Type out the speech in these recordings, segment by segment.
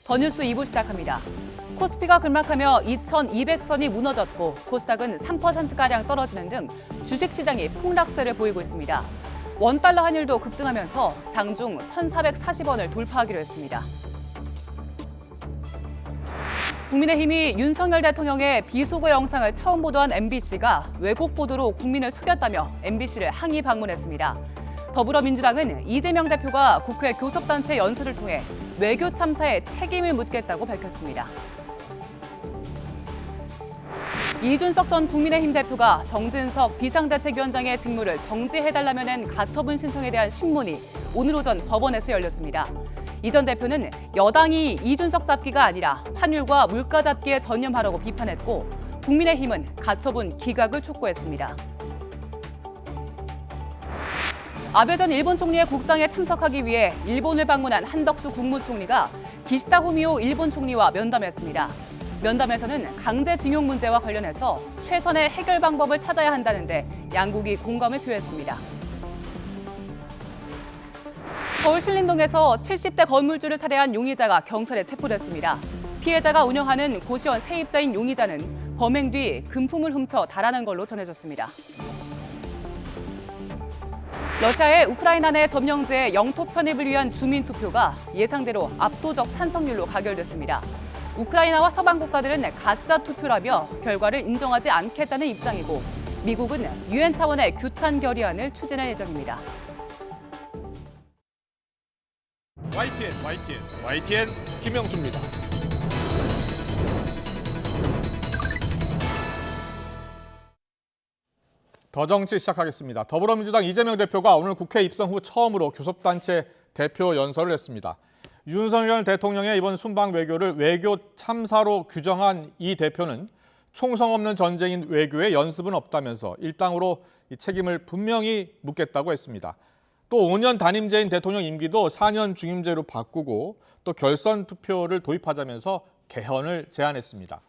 더 뉴스 2부 시작합니다. 코스피가 급락하며 2,200선이 무너졌고 코스닥은 3%가량 떨어지는 등 주식시장이 폭락세를 보이고 있습니다. 원달러 환율도 급등하면서 장중 1,440원을 돌파하기로 했습니다. 국민의힘이 윤석열 대통령의 비속어 영상을 처음 보도한 MBC가 왜곡 보도로 국민을 속였다며 MBC를 항의 방문했습니다. 더불어민주당은 이재명 대표가 국회 교섭단체 연설을 통해 외교 참사에 책임을 묻겠다고 밝혔습니다. 이준석 전 국민의힘 대표가 정진석 비상대책위원장의 직무를 정지해달라며 낸 가처분 신청에 대한 신문이 오늘 오전 법원에서 열렸습니다. 이 전 대표는 여당이 이준석 잡기가 아니라 환율과 물가 잡기에 전념하라고 비판했고 국민의힘은 가처분 기각을 촉구했습니다. 아베 전 일본 총리의 국장에 참석하기 위해 일본을 방문한 한덕수 국무총리가 기시다 후미오 일본 총리와 면담했습니다. 면담에서는 강제징용 문제와 관련해서 최선의 해결 방법을 찾아야 한다는데 양국이 공감을 표했습니다. 서울 신림동에서 70대 건물주를 살해한 용의자가 경찰에 체포됐습니다. 피해자가 운영하는 고시원 세입자인 용의자는 범행 뒤 금품을 훔쳐 달아난 걸로 전해졌습니다. 러시아의 우크라이나 내 점령지의 영토 편입을 위한 주민투표가 예상대로 압도적 찬성률로 가결됐습니다. 우크라이나와 서방 국가들은 가짜 투표라며 결과를 인정하지 않겠다는 입장이고 미국은 유엔 차원의 규탄 결의안을 추진할 예정입니다. YTN 김영수입니다. 더 정치 시작하겠습니다. 더불어민주당 이재명 대표가 오늘 국회 입성 후 처음으로 교섭단체 대표 연설을 했습니다. 윤석열 대통령의 이번 순방 외교를 외교 참사로 규정한 이 대표는 총성 없는 전쟁인 외교에 연습은 없다면서 일당으로 이 책임을 분명히 묻겠다고 했습니다. 또 5년 단임제인 대통령 임기도 4년 중임제로 바꾸고 또 결선 투표를 도입하자면서 개헌을 제안했습니다.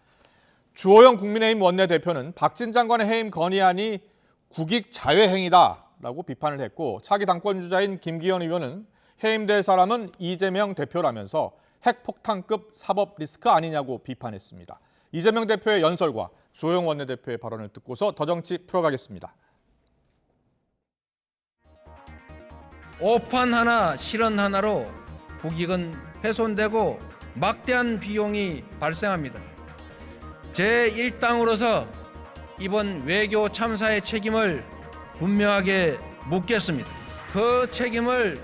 주호영 국민의힘 원내대표는 박진 장관의 해임 건의안이 국익 자회행위다라고 비판을 했고 차기 당권주자인 김기현 의원은 해임될 사람은 이재명 대표라면서 핵폭탄급 사법 리스크 아니냐고 비판했습니다. 이재명 대표의 연설과 주호영 원내대표의 발언을 듣고서 더 정치 풀어가겠습니다. 오판 하나 실언 하나로 국익은 훼손되고 막대한 비용이 발생합니다. 제1당으로서 이번 외교 참사의 책임을 분명하게 묻겠습니다. 그 책임을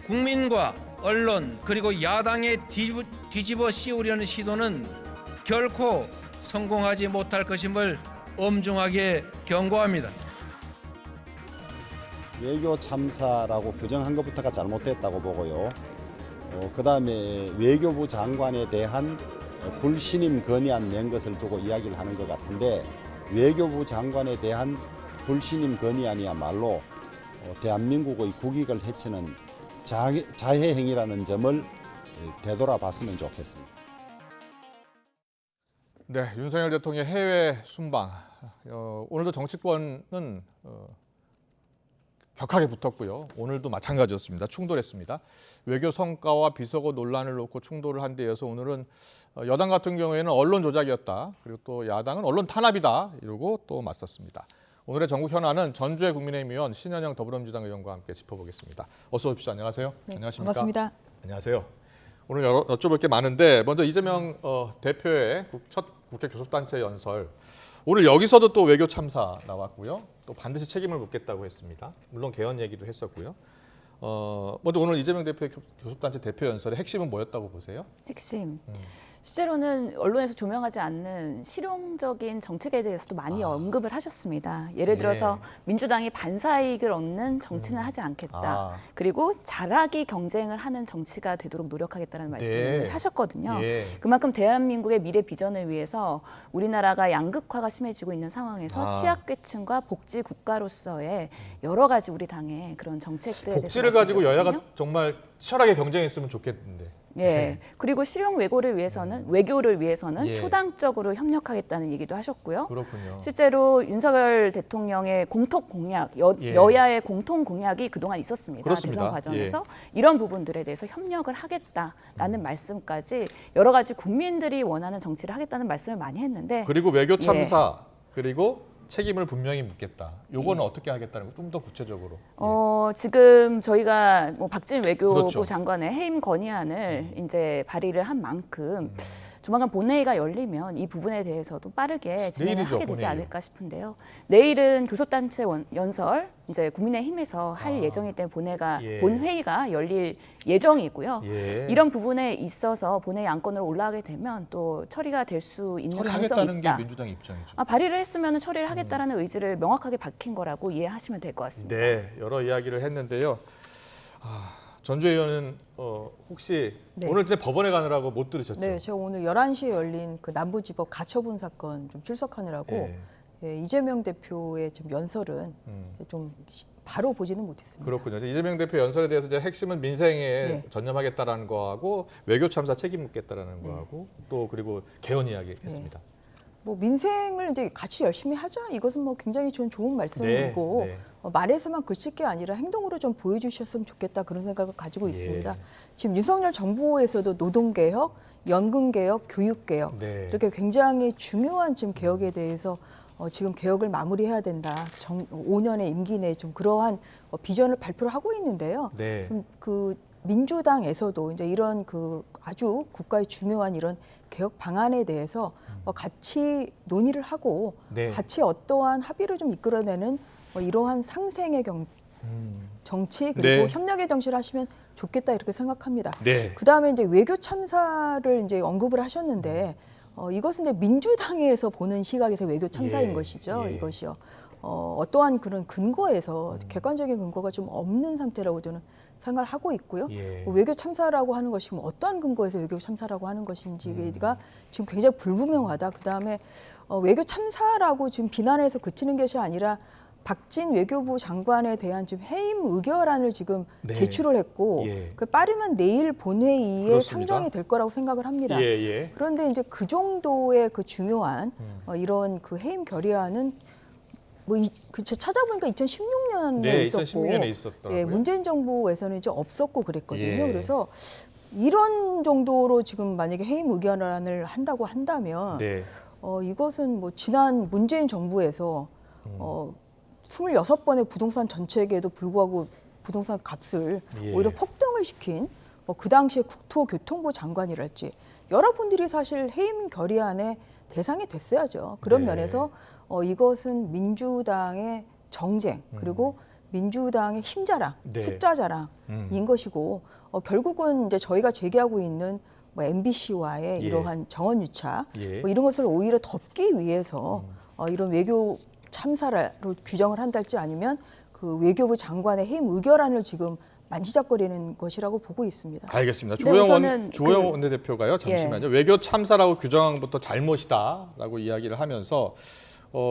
국민과 언론 그리고 야당에 뒤집어 씌우려는 시도는 결코 성공하지 못할 것임을 엄중하게 경고합니다. 외교 참사라고 규정한 것부터가 잘못됐다고 보고요. 그다음에 외교부 장관에 대한 불신임 건의안 낸 것을 두고 이야기를 하는 것 같은데 외교부 장관에 대한 불신임 건의안이야말로 대한민국의 국익을 해치는 자해행위라는 점을 되돌아봤으면 좋겠습니다. 네, 윤석열 대통령의 해외 순방. 오늘도 정치권은 격하게 붙었고요. 오늘도 마찬가지였습니다. 충돌했습니다. 외교 성과와 비속어 논란을 놓고 충돌을 한 데 이어서 오늘은 여당 같은 경우에는 언론 조작이었다. 그리고 또 야당은 언론 탄압이다. 이러고 또 맞섰습니다. 오늘의 전국 현안은 전주의 국민의힘 의원 신현영 더불어민주당 의원과 함께 짚어보겠습니다. 어서 오십시오. 안녕하세요. 네, 안녕하십니까? 반갑습니다. 안녕하세요. 오늘 여쭤볼 게 많은데 먼저 이재명 대표의 첫 국회 교섭단체 연설. 오늘 여기서도 또 외교 참사 나왔고요. 또 반드시 책임을 묻겠다고 했습니다. 물론 개헌 얘기도 했었고요. 먼저 오늘 이재명 대표의 교섭단체 대표 연설의 핵심은 뭐였다고 보세요? 핵심. 실제로는 언론에서 조명하지 않는 실용적인 정책에 대해서도 많이 언급을 하셨습니다. 예를 들어서 민주당이 반사이익을 얻는 정치는 하지 않겠다. 그리고 잘하기 경쟁을 하는 정치가 되도록 노력하겠다는 말씀을 하셨거든요. 그만큼 대한민국의 미래 비전을 위해서 우리나라가 양극화가 심해지고 있는 상황에서 취약계층과 복지 국가로서의 여러 가지 우리 당의 그런 정책들에 대해서 복지를 가지고 여야가 정말 치열하게 경쟁했으면 좋겠는데. 예. 그리고 실용 외교를 위해서는 예. 초당적으로 협력하겠다는 얘기도 하셨고요. 그렇군요. 실제로 윤석열 대통령의 공통 공약, 예. 여야의 공통 공약이 그동안 있었습니다. 그렇습니다. 대선 과정에서 이런 부분들에 대해서 협력을 하겠다라는 말씀까지 여러 가지 국민들이 원하는 정치를 하겠다는 말씀을 많이 했는데 그리고 외교 예. 참사 그리고 책임을 분명히 묻겠다. 요거는 어떻게 하겠다는 거 좀 더 구체적으로. 지금 저희가 뭐 박진 외교부 그렇죠. 장관의 해임 건의안을 이제 발의를 한 만큼 조만간 본회의가 열리면 이 부분에 대해서도 빠르게 진행을 내일이죠, 하게 되지 본회의요. 않을까 싶은데요. 내일은 교섭단체 연설 이제 국민의힘에서 할 예정이기 때문에 예. 본회의가 열릴 예정이고요. 예. 이런 부분에 있어서 본회의 안건으로 올라가게 되면 또 처리가 될 수 있는 가능성이 처리하겠다는 게 있다. 민주당 입장이죠. 발의를 했으면 처리를 하겠다라는 의지를 명확하게 밝힌 거라고 이해하시면 될 것 같습니다. 네, 여러 이야기를 했는데요. 전주 의원은 혹시 네. 오늘 이제 법원에 가느라고 못 들으셨죠? 네, 제가 오늘 11시에 열린 그 남부지법 가처분 사건 좀 출석하느라고 예. 예, 이재명 대표의 좀 연설은 좀 바로 보지는 못했습니다. 그렇군요. 이재명 대표 연설에 대해서 이제 핵심은 민생에 네. 전념하겠다라는 거하고 외교 참사 책임 묻겠다라는 거하고 또 그리고 개헌 이야기 했습니다. 뭐 민생을 이제 같이 열심히 하자 이것은 뭐 굉장히 좋은 말씀이고 네. 말에서만 글쓸 게 아니라 행동으로 좀 보여주셨으면 좋겠다 그런 생각을 가지고 있습니다. 지금 윤석열 정부에서도 노동개혁, 연금개혁, 교육개혁 네. 이렇게 굉장히 중요한 지금 개혁에 대해서 지금 개혁을 마무리해야 된다. 5년의 임기 내에 좀 그러한 비전을 발표를 하고 있는데요. 네. 그 민주당에서도 이제 이런 그 아주 국가의 중요한 이런 개혁 방안에 대해서 같이 논의를 하고 네. 같이 어떠한 합의를 좀 이끌어내는 이러한 상생의 정치 그리고 네. 협력의 정치를 하시면 좋겠다 이렇게 생각합니다. 네. 그 다음에 이제 외교 참사를 이제 언급을 하셨는데 이것은 이제 민주당에서 보는 시각에서 외교 참사인 예. 것이죠. 예. 이것이요. 어떠한 그런 근거에서 객관적인 근거가 좀 없는 상태라고 저는 생각을 하고 있고요. 예. 외교 참사라고 하는 것이 어떠한 근거에서 외교 참사라고 하는 것인지가 지금 굉장히 불분명하다. 그다음에 외교 참사라고 지금 비난해서 그치는 것이 아니라 박진 외교부 장관에 대한 지금 해임 의결안을 지금 네. 제출을 했고 예. 그 빠르면 내일 본회의에 그렇습니다. 상정이 될 거라고 생각을 합니다. 예. 그런데 이제 그 정도의 그 중요한 이런 그 해임 결의안은 제가 찾아보니까 2016년에 네, 있었고 2016년에 있었더라고요. 예, 문재인 정부에서는 이제 없었고 그랬거든요. 예. 그래서 이런 정도로 지금 만약에 해임 의결안을 한다고 한다면 네. 이것은 뭐 지난 문재인 정부에서 26번의 부동산 정책에도 불구하고 부동산 값을 예. 오히려 폭등을 시킨 그 당시에 국토교통부 장관이랄지 여러분들이 사실 해임 결의안의 대상이 됐어야죠. 그런 네. 면에서 이것은 민주당의 정쟁 그리고 민주당의 힘자랑, 네. 숫자 자랑인 것이고 결국은 이제 저희가 제기하고 있는 MBC와의 예. 이러한 정원 유착 예. 이런 것을 오히려 덮기 위해서 이런 외교 참사로 규정을 한달지 아니면 그 외교부 장관의 해임 의결안을 지금 만지작거리는 것이라고 보고 있습니다. 알겠습니다. 네, 우선은 주호영 원내대표가요. 잠시만요. 외교 참사라고 규정한 것부터 잘못이다라고 이야기를 하면서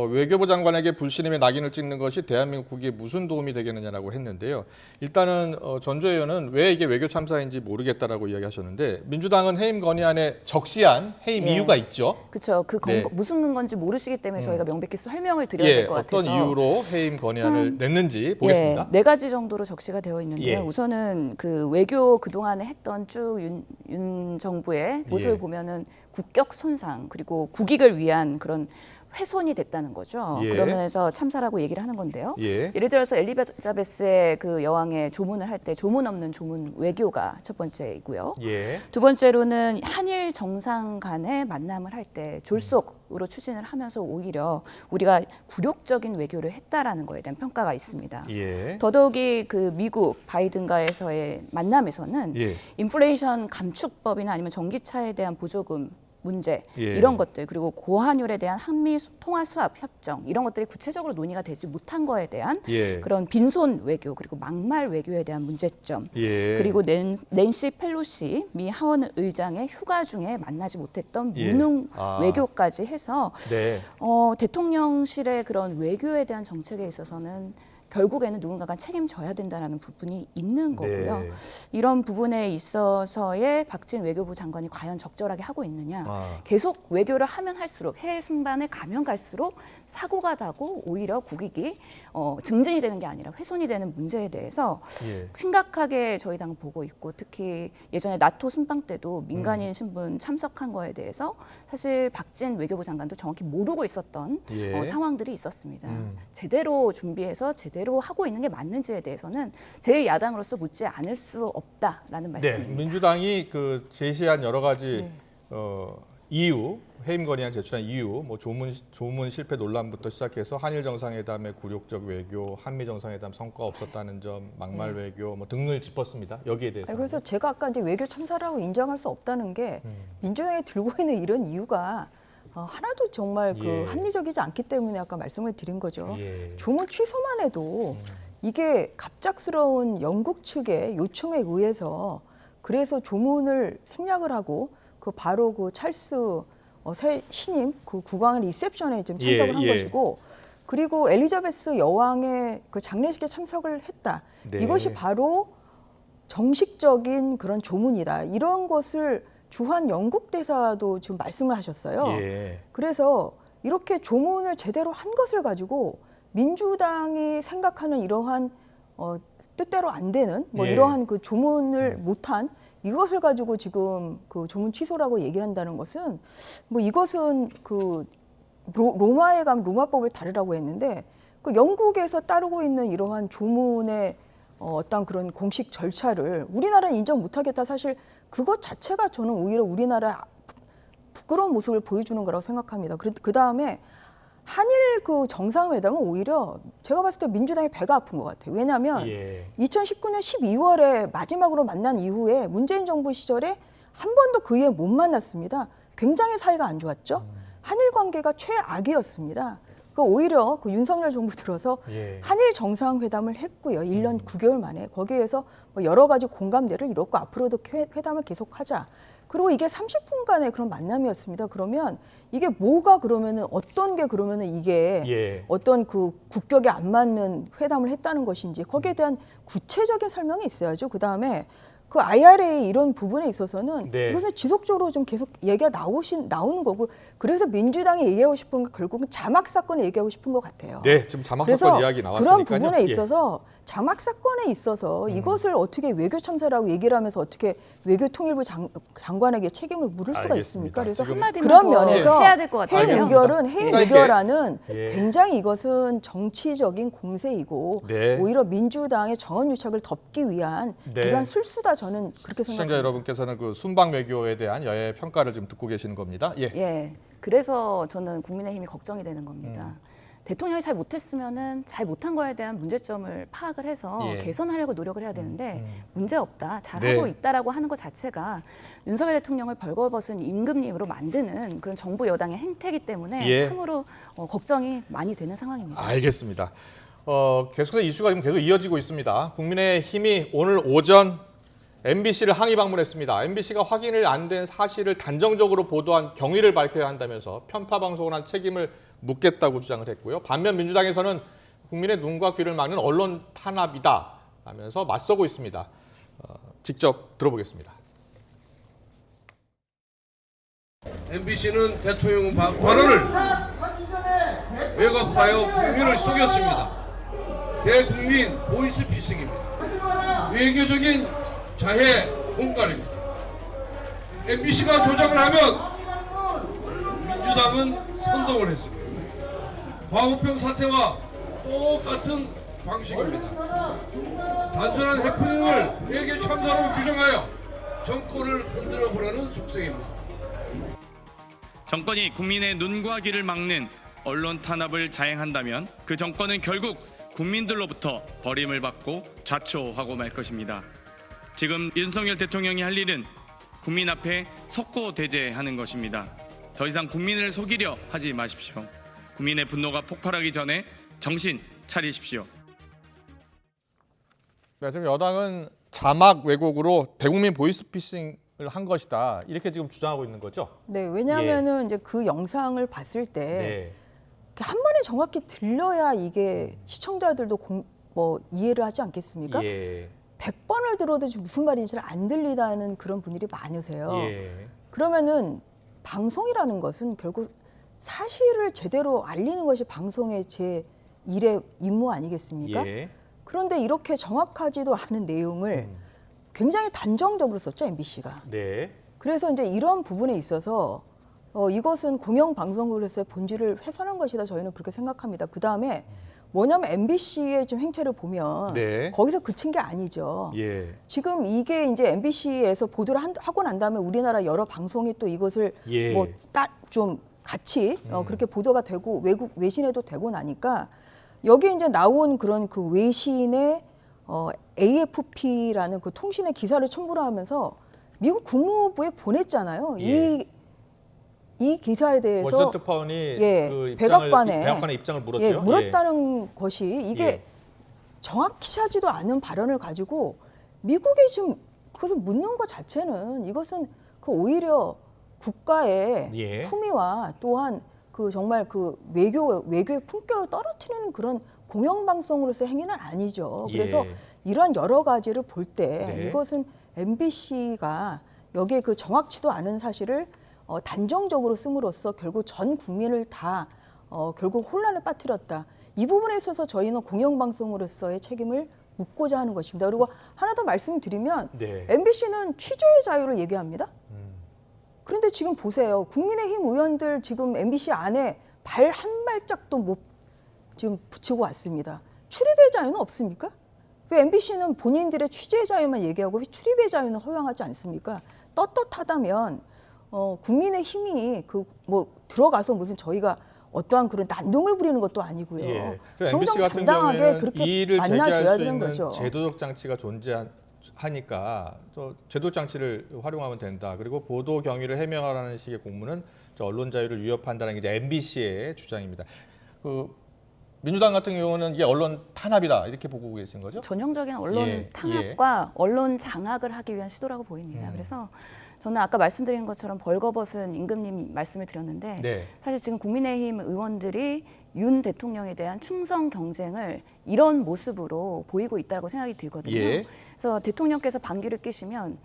외교부 장관에게 불신임의 낙인을 찍는 것이 대한민국에 무슨 도움이 되겠느냐라고 했는데요. 일단은 전주 의원은 왜 이게 외교 참사인지 모르겠다라고 이야기하셨는데 민주당은 해임 건의안에 적시한 해임 예. 이유가 있죠. 그렇죠. 그 네. 무슨 근거인지 모르시기 때문에 저희가 명백히 설명을 드려야 될 것 같아서. 어떤 이유로 해임 건의안을 냈는지 보겠습니다. 예, 4가지 정도로 적시가 되어 있는데요. 예. 우선은 그 외교 그동안에 했던 쭉 윤 정부의 모습을 예. 보면은 국격 손상 그리고 국익을 위한 그런 훼손이 됐다는 거죠. 예. 그런 면에서 참사라고 얘기를 하는 건데요. 예. 예를 들어서 엘리자베스의 그 여왕의 조문을 할 때 조문 없는 조문 외교가 첫 번째이고요. 예. 두 번째로는 한일 정상 간의 만남을 할 때 졸속으로 추진을 하면서 오히려 우리가 굴욕적인 외교를 했다라는 거에 대한 평가가 있습니다. 예. 더더욱이 그 미국 바이든과에서의 만남에서는 예. 인플레이션 감축법이나 아니면 전기차에 대한 보조금 문제 예. 이런 것들 그리고 고환율에 대한 한미 통화 수합 협정 이런 것들이 구체적으로 논의가 되지 못한 거에 대한 예. 그런 빈손 외교 그리고 막말 외교에 대한 문제점 예. 그리고 낸시 펠로시 미 하원 의장의 휴가 중에 만나지 못했던 예. 무능 아. 외교까지 해서 네. 대통령실의 그런 외교에 대한 정책에 있어서는 결국에는 누군가가 책임져야 된다는 부분이 있는 거고요. 네. 이런 부분에 있어서의 박진 외교부 장관이 과연 적절하게 하고 있느냐. 계속 외교를 하면 할수록 해외 순방에 가면 갈수록 사고가 나고 오히려 국익이 증진이 되는 게 아니라 훼손이 되는 문제에 대해서 예. 심각하게 저희 당은 보고 있고 특히 예전에 나토 순방 때도 민간인 신분 참석한 거에 대해서 사실 박진 외교부 장관도 정확히 모르고 있었던 예. 상황들이 있었습니다. 제대로 준비해서 제대로 하고 있는 게 맞는지에 대해서는 제1야당으로서 묻지 않을 수 없다라는 네, 말씀입니다. 민주당이 그 제시한 여러 가지 이유, 해임 건의안 제출한 이유, 뭐 조문 실패 논란부터 시작해서 한일 정상회담의 굴욕적 외교, 한미 정상회담 성과 없었다는 점, 막말 외교 뭐 등을 짚었습니다. 여기에 대해서. 그래서 제가 아까 이제 외교 참사라고 인정할 수 없다는 게 민주당이 들고 있는 이런 이유가 하나도 정말 예. 합리적이지 않기 때문에 아까 말씀을 드린 거죠. 예. 조문 취소만 해도 이게 갑작스러운 영국 측의 요청에 의해서 그래서 조문을 생략을 하고 그 바로 그 찰스 새 신임 그 국왕 리셉션에 지금 참석을 한 예. 것이고 그리고 엘리자베스 여왕의 그 장례식에 참석을 했다. 네. 이것이 바로 정식적인 그런 조문이다. 이런 것을 주한 영국 대사도 지금 말씀을 하셨어요. 예. 그래서 이렇게 조문을 제대로 한 것을 가지고 민주당이 생각하는 이러한 뜻대로 안 되는 뭐 예. 이러한 그 조문을 못한 이것을 가지고 지금 그 조문 취소라고 얘기를 한다는 것은 뭐 이것은 그 로마에 가면 로마법을 다르라고 했는데 그 영국에서 따르고 있는 이러한 조문의 어떤 그런 공식 절차를 우리나라는 인정 못하겠다. 사실 그것 자체가 저는 오히려 우리나라 부끄러운 모습을 보여주는 거라고 생각합니다. 그 다음에 한일 그 정상회담은 오히려 제가 봤을 때 민주당이 배가 아픈 것 같아요. 왜냐하면 예. 2019년 12월에 마지막으로 만난 이후에 문재인 정부 시절에 한 번도 그 이후에 못 만났습니다. 굉장히 사이가 안 좋았죠. 한일 관계가 최악이었습니다. 그 오히려 그 윤석열 정부 들어서 예. 한일 정상회담을 했고요. 1년 9개월 만에 거기에서 뭐 여러 가지 공감대를 이뤘고 앞으로도 회담을 계속하자. 그리고 이게 30분간의 그런 만남이었습니다. 그러면 이게 뭐가 그러면은 어떤 게 그러면은 이게 예. 어떤 그 국격에 안 맞는 회담을 했다는 것인지 거기에 대한 구체적인 설명이 있어야죠. 그 다음에 그 IRA 이런 부분에 있어서는 네. 이것은 지속적으로 좀 계속 얘기가 나오는 거고 그래서 민주당이 얘기하고 싶은 게 결국은 자막 사건을 얘기하고 싶은 것 같아요. 네, 지금 자막 그래서 사건 이야기 나왔으니까요. 그런 부분에 예. 있어서 자막 사건에 있어서 이것을 어떻게 외교 참사라고 얘기를 하면서 어떻게 외교통일부 장관에게 책임을 물을 수가 알겠습니다. 있습니까? 그래서 지금 한마디만 그런 더 면에서 해야 될 것 같아요. 해임 의결은 해임 짧게. 의결안은 예. 굉장히 이것은 정치적인 공세이고 네. 오히려 민주당의 정언유착을 덮기 위한 네. 이러한 술수다 저는 그렇게 시청자 생각합니다. 여러분께서는 그 순방 외교에 대한 여야의 평가를 지금 듣고 계시는 겁니다. 예. 예, 그래서 저는 국민의힘이 걱정이 되는 겁니다. 대통령이 잘 못했으면은 잘 못한 거에 대한 문제점을 파악을 해서 예. 개선하려고 노력을 해야 되는데 문제 없다, 잘하고 네. 있다라고 하는 것 자체가 윤석열 대통령을 벌거벗은 임금님으로 만드는 그런 정부 여당의 행태이기 때문에 예. 참으로 걱정이 많이 되는 상황입니다. 알겠습니다. 계속해서 이슈가 지금 계속 이어지고 있습니다. 국민의힘이 오늘 오전 MBC를 항의 방문했습니다. MBC가 확인을 안 된 사실을 단정적으로 보도한 경위를 밝혀야 한다면서 편파 방송을 한 책임을 묻겠다고 주장을 했고요. 반면 민주당에서는 국민의 눈과 귀를 막는 언론 탄압이다 하면서 맞서고 있습니다. 직접 들어보겠습니다. MBC는 대통령 발언을 왜곡하여 국민을 속였습니다. 대국민 보이스피싱입니다. 외교적인 자해 공갈입니다. MBC가 조작을 하면 민주당은 선동을 했습니다. 광우병 사태와 똑같은 방식입니다. 단순한 해프닝을 외교 참사로 규정하여 정권을 흔들어 보려는 속셈입니다. 정권이 국민의 눈과 귀를 막는 언론 탄압을 자행한다면 그 정권은 결국 국민들로부터 버림을 받고 좌초하고 말 것입니다. 지금 윤석열 대통령이 할 일은 국민 앞에 석고대죄하는 것입니다. 더 이상 국민을 속이려 하지 마십시오. 국민의 분노가 폭발하기 전에 정신 차리십시오. 네, 지금 여당은 자막 왜곡으로 대국민 보이스피싱을 한 것이다. 이렇게 지금 주장하고 있는 거죠? 네, 왜냐하면은 이제 그 영상을 봤을 때 네. 한 번에 정확히 들려야 이게 시청자들도 뭐 이해를 하지 않겠습니까? 예. 100번을 들어도 지금 무슨 말인지 안 들리다는 그런 분들이 많으세요. 예. 그러면은 방송이라는 것은 결국 사실을 제대로 알리는 것이 방송의 제 일의 임무 아니겠습니까? 예. 그런데 이렇게 정확하지도 않은 내용을 굉장히 단정적으로 썼죠, MBC가. 네. 그래서 이제 이런 부분에 있어서 이것은 공영방송국으로서의 본질을 훼손한 것이다, 저희는 그렇게 생각합니다. 그다음에 뭐냐면 MBC의 지금 행태를 보면 네. 거기서 그친 게 아니죠. 예. 지금 이게 이제 MBC에서 보도를 하고 난 다음에 우리나라 여러 방송이 또 이것을 예. 뭐 좀 같이 그렇게 보도가 되고 외국 외신에도 되고 나니까 여기 이제 나온 그런 그 외신의 AFP라는 그 통신의 기사를 첨부를 하면서 미국 국무부에 보냈잖아요. 예. 이 기사에 대해서 워싱턴 특파원이 예, 그 백악관의 입장을 물었죠. 예, 물었다는 것이 이게 예. 정확하지도 않은 발언을 가지고 미국이 지금 그것을 묻는 것 자체는 이것은 그 오히려 국가의 예. 품위와 또한 그 정말 그 외교의 품격을 떨어뜨리는 그런 공영방송으로서의 행위는 아니죠. 그래서 예. 이러한 여러 가지를 볼 때 네. 이것은 MBC가 여기에 그 정확치도 않은 사실을 단정적으로 씀으로써 결국 전 국민을 다 결국 혼란에 빠뜨렸다. 이 부분에 있어서 저희는 공영방송으로서의 책임을 묻고자 하는 것입니다. 그리고 하나 더 말씀드리면 네. MBC는 취재의 자유를 얘기합니다. 그런데 지금 보세요. 국민의힘 의원들 지금 MBC 안에 발 한 발짝도 못 지금 붙이고 왔습니다. 출입의 자유는 없습니까? 왜 MBC는 본인들의 취재의 자유만 얘기하고 왜 출입의 자유는 허용하지 않습니까? 떳떳하다면 국민의힘이 그 뭐 들어가서 무슨 저희가 어떠한 그런 난동을 부리는 것도 아니고요. 예. 정정 MBC 같은 당당하게 경우에는 그렇게 이 일을 만나줘야 제기할 수 되는 있는 거죠. 제도적 장치가 존재하니까 저 제도적 장치를 활용하면 된다. 그리고 보도 경위를 해명하라는 식의 공문은 언론 자유를 위협한다는 게 이제 MBC의 주장입니다. 그 민주당 같은 경우는 이게 언론 탄압이다 이렇게 보고 계신 거죠? 전형적인 언론 예, 탄압과 언론 장악을 하기 위한 시도라고 보입니다. 그래서 저는 아까 말씀드린 것처럼 벌거벗은 임금님 말씀을 드렸는데 네. 사실 지금 국민의힘 의원들이 윤 대통령에 대한 충성 경쟁을 이런 모습으로 보이고 있다고 생각이 들거든요. 예. 그래서 대통령께서 반기를 끼시면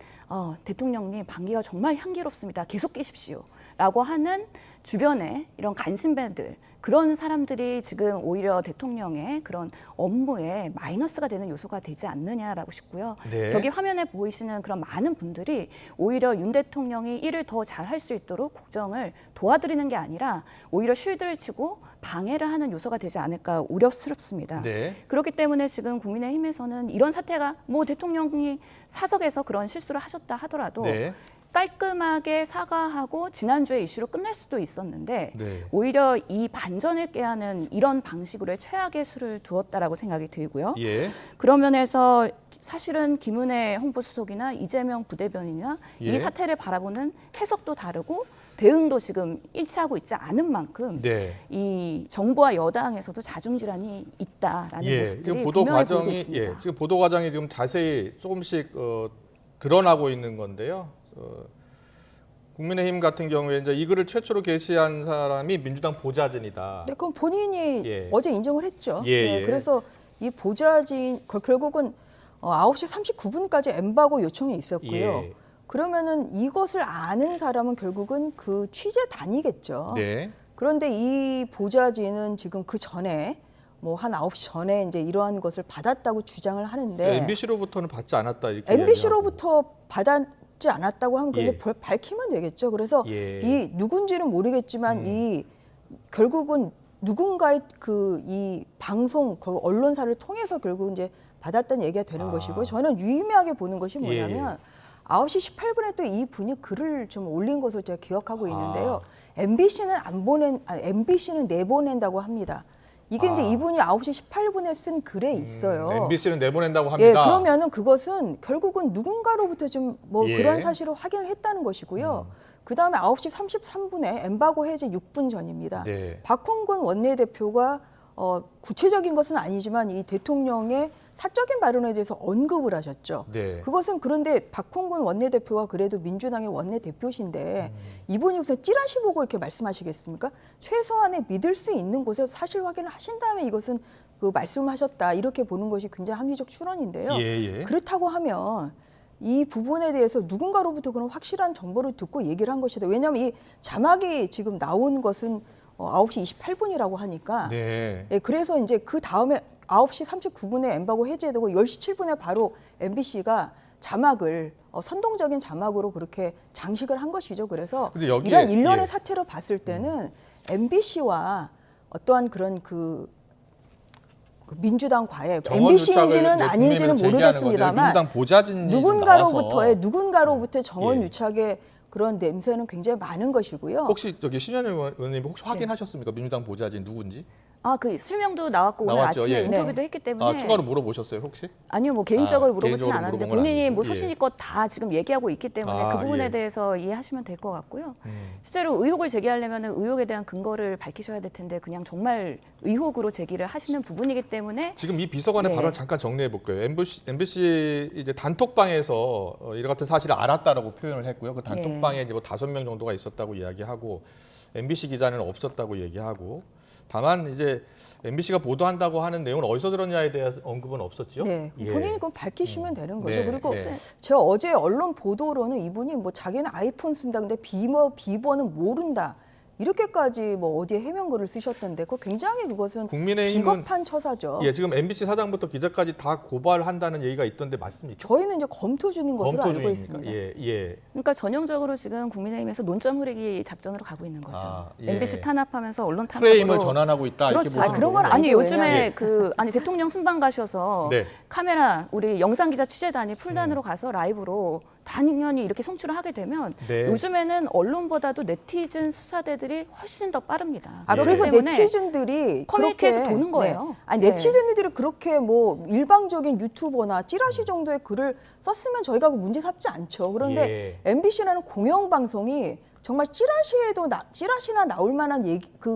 대통령님 반기가 정말 향기롭습니다. 계속 끼십시오. 라고 하는 주변에 이런 간신배들 그런 사람들이 지금 오히려 대통령의 그런 업무에 마이너스가 되는 요소가 되지 않느냐라고 싶고요. 네. 저기 화면에 보이시는 그런 많은 분들이 오히려 윤 대통령이 일을 더 잘할 수 있도록 국정을 도와드리는 게 아니라 오히려 쉴드를 치고 방해를 하는 요소가 되지 않을까 우려스럽습니다. 네. 그렇기 때문에 지금 국민의힘에서는 이런 사태가 뭐 대통령이 사석에서 그런 실수를 하셨다 하더라도 네. 깔끔하게 사과하고 지난주에 이슈로 끝날 수도 있었는데 네. 오히려 이 반전을 깨하는 이런 방식으로의 최악의 수를 두었다라고 생각이 들고요. 예. 그런 면에서 사실은 김은혜 홍보수석이나 이재명 부대변인이나 예. 이 사태를 바라보는 해석도 다르고 대응도 지금 일치하고 있지 않은 만큼 네. 이 정부와 여당에서도 자중질환이 있다라는 예. 모습들이 지금 보도 분명히 보이고 과정이 있습니다. 지금 보도 과정이 지금 자세히 조금씩 드러나고 있는 건데요. 국민의힘 같은 경우에 이제 이 글을 최초로 게시한 사람이 민주당 보좌진이다. 네, 그럼 본인이 예. 어제 인정을 했죠. 예, 네, 예. 그래서 이 보좌진 결국은 9시 39분까지 엠바고 요청이 있었고요. 예. 그러면은 이것을 아는 사람은 결국은 그 취재단이겠죠. 네. 그런데 이 보좌진은 지금 그 전에 뭐 한 9시 전에 이제 이러한 것을 받았다고 주장을 하는데 MBC로부터는 받지 않았다 이렇게. MBC로부터 받았지 않았다고 하면 그게 예. 밝히면 되겠죠. 그래서 예. 이 누군지는 모르겠지만 이 결국은 누군가의 그 이 방송 그 언론사를 통해서 결국 이제 받았다는 얘기가 되는 것이고 저는 유의미하게 보는 것이 뭐냐면 9시 18분에 또 이 분이 글을 좀 올린 것을 제가 기억하고 있는데요. MBC는 내보낸다고 합니다. 이게 이제 이분이 9시 18분에 쓴 글에 있어요. MBC는 내보낸다고 예, 합니다. 그러면은 그것은 결국은 누군가로부터 좀 뭐 예. 그런 사실을 확인을 했다는 것이고요. 그 다음에 9시 33분에 엠바고 해제 6분 전입니다. 네. 박홍근 원내대표가 구체적인 것은 아니지만 이 대통령의 사적인 발언에 대해서 언급을 하셨죠. 네. 그것은 그런데 박홍근 원내대표가 그래도 민주당의 원내대표신데 이분이 우선 찌라시 보고 이렇게 말씀하시겠습니까? 최소한의 믿을 수 있는 곳에서 사실 확인을 하신 다음에 이것은 그 말씀하셨다 이렇게 보는 것이 굉장히 합리적 추론인데요. 예. 그렇다고 하면 이 부분에 대해서 누군가로부터 그런 확실한 정보를 듣고 얘기를 한 것이다. 왜냐하면 이 자막이 지금 나온 것은 9시 28분이라고 하니까 네. 예, 그래서 이제 그 다음에 9시 39분에 엠바고 해제되고 10시 7분에 바로 MBC가 자막을 선동적인 자막으로 그렇게 장식을 한 것이죠. 그래서 근데 여기에, 이런 일련의 예. 사태로 봤을 때는 MBC와 어떠한 그런 그 민주당과의 MBC인지는 아닌지는 모르겠습니다만 민주당 보좌진 누군가로부터의 정원 예. 유착의 그런 냄새는 굉장히 많은 것이고요. 혹시 저기 신현희 의원님 혹시 확인하셨습니까? 민주당 보좌진 누군지? 그 실명도 나왔고 오늘 나왔죠? 아침에 예. 인터뷰도 했기 때문에 추가로 물어보셨어요 혹시? 아니요, 뭐 개인적으로 물어보진 개인적으로 않았는데 물어본 건 본인이 뭐 아니고. 소신껏 다 지금 얘기하고 있기 때문에 그 부분에 예. 대해서 이해하시면 될 것 같고요. 실제로 의혹을 제기하려면 의혹에 대한 근거를 밝히셔야 될 텐데 그냥 정말 의혹으로 제기를 하시는 부분이기 때문에 지금 이 비서관의 네. 발언 잠깐 정리해 볼게요. MBC 이제 단톡방에서 이와 같은 사실을 알았다라고 표현을 했고요. 그 단톡방에 이제 뭐 5명 정도가 있었다고 이야기하고 MBC 기자는 없었다고 얘기하고 다만 이제 MBC가 보도한다고 하는 내용은 어디서 들었냐에 대한 언급은 없었죠. 네, 예. 본인이 그건 밝히시면 되는 거죠. 네, 그리고 네. 제가 어제 언론 보도로는 이분이 뭐 자기는 아이폰 쓴다 근데 비번은 모른다. 이렇게까지 뭐 어디에 해명글을 쓰셨던데 그 굉장히 그것은 국민의힘은 비겁한 처사죠. 예, 지금 MBC 사장부터 기자까지 다 고발한다는 얘기가 있던데 맞습니까? 저희는 이제 검토 중인 것으로 검토 알고 중입니까? 있습니다. 예. 그러니까 전형적으로 지금 국민의힘에서 논점 흐리기 작전으로 가고 있는 거죠. 예. MBC 탄압하면서 언론 탄압으로 프레임을 전환하고 있다 그렇죠. 이렇게 보시는 그런 건 거군요. 아니 아니죠. 요즘에 대통령 순방 가셔서 네. 카메라 우리 영상 기자 취재단이 풀단으로 가서 라이브로 당연히 이렇게 송출을 하게 되면 네. 요즘에는 언론보다도 네티즌 수사대들이 훨씬 더 빠릅니다. 그렇기 그래서 때문에 네티즌들이 커뮤니티에서 그렇게, 도는 거예요. 네. 아니 네. 네티즌들이 그렇게 뭐 일방적인 유튜버나 찌라시 정도의 글을 썼으면 저희가 그 문제 삼지 않죠. 그런데 MBC라는 공영방송이 정말 찌라시나 나올 만한